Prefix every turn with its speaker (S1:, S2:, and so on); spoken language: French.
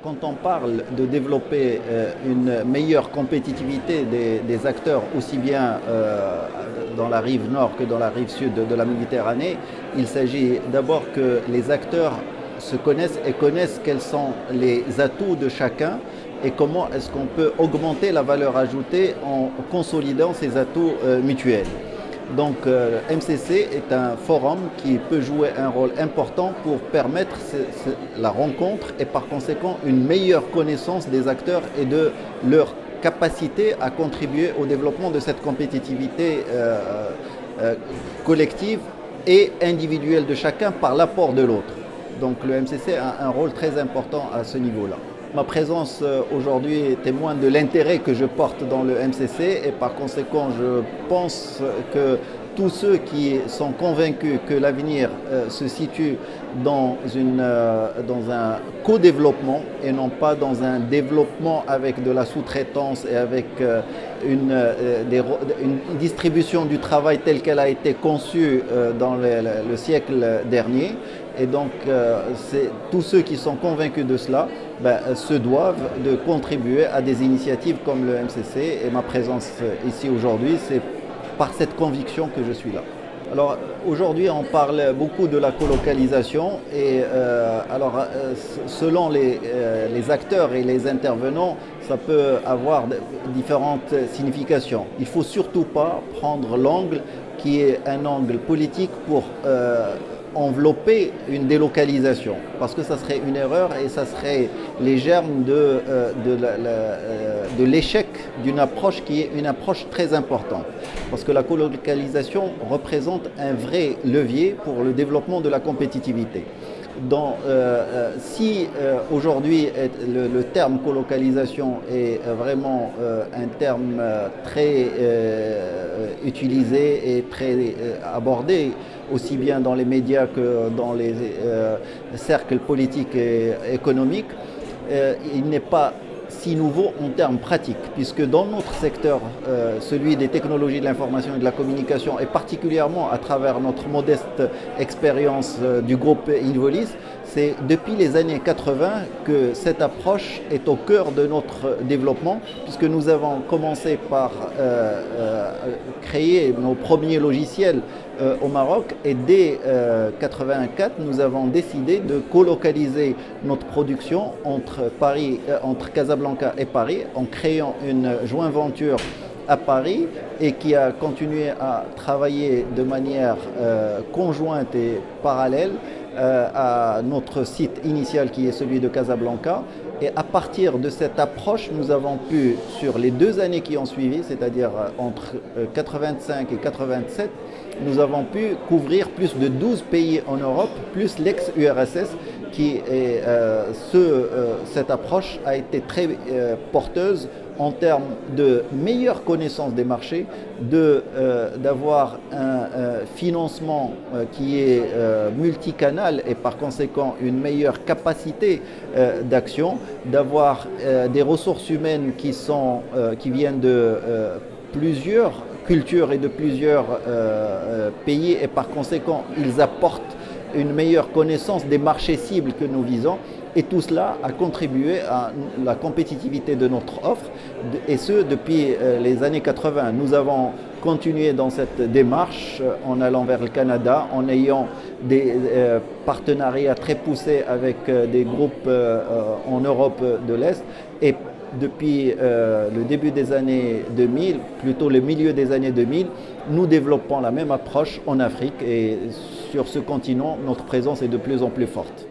S1: quand on parle de développer une meilleure compétitivité des acteurs, aussi bien dans la rive nord que dans la rive sud de la Méditerranée, il s'agit d'abord que les acteurs se connaissent et connaissent quels sont les atouts de chacun et comment est-ce qu'on peut augmenter la valeur ajoutée en consolidant ces atouts mutuels. Donc MCC est un forum qui peut jouer un rôle important pour permettre la rencontre et par conséquent une meilleure connaissance des acteurs et de leur capacité à contribuer au développement de cette compétitivité collective et individuelle de chacun par l'apport de l'autre. Donc le MCC a un rôle très important à ce niveau-là. Ma présence aujourd'hui témoigne de l'intérêt que je porte dans le MCC et par conséquent je pense que tous ceux qui sont convaincus que l'avenir se situe dans un co-développement et non pas dans un développement avec de la sous-traitance et avec une distribution du travail telle qu'elle a été conçue dans le siècle dernier. Et donc, tous ceux qui sont convaincus de cela se doivent de contribuer à des initiatives comme le MCC. Et ma présence ici aujourd'hui, c'est par cette conviction que je suis là. Alors aujourd'hui, on parle beaucoup de la colocalisation et selon les acteurs et les intervenants, ça peut avoir différentes significations. Il ne faut surtout pas prendre l'angle qui est un angle politique pour envelopper une délocalisation, parce que ça serait une erreur et ça serait les germes de l'échec d'une approche qui est une approche très importante. Parce que la colocalisation représente un vrai levier pour le développement de la compétitivité. Si aujourd'hui le terme colocalisation est vraiment un terme très utilisé et très abordé, aussi bien dans les médias que dans les cercles politiques et économiques, il n'est pas si nouveau en termes pratiques, puisque dans notre secteur, celui des technologies de l'information et de la communication, et particulièrement à travers notre modeste expérience du groupe Involis, c'est depuis les années 80 que cette approche est au cœur de notre développement, puisque nous avons commencé par créer nos premiers logiciels au Maroc et dès 1984, nous avons décidé de colocaliser notre production entre Casablanca et Paris en créant une joint venture à Paris et qui a continué à travailler de manière conjointe et parallèle à notre site initial qui est celui de Casablanca. Et à partir de cette approche, nous avons pu, sur les 2 années qui ont suivi, c'est-à-dire entre 85 et 87, nous avons pu couvrir plus de 12 pays en Europe, plus l'ex-URSS, cette approche a été très porteuse en termes de meilleure connaissance des marchés, d'avoir un financement qui est multicanal et par conséquent une meilleure capacité d'action, d'avoir des ressources humaines qui viennent de plusieurs cultures et de plusieurs pays et par conséquent ils apportent une meilleure connaissance des marchés cibles que nous visons. Et tout cela a contribué à la compétitivité de notre offre, et ce depuis les années 80. Nous avons continué dans cette démarche en allant vers le Canada, en ayant des partenariats très poussés avec des groupes en Europe de l'Est. Et depuis le début des années 2000, plutôt le milieu des années 2000, nous développons la même approche en Afrique et sur ce continent, notre présence est de plus en plus forte.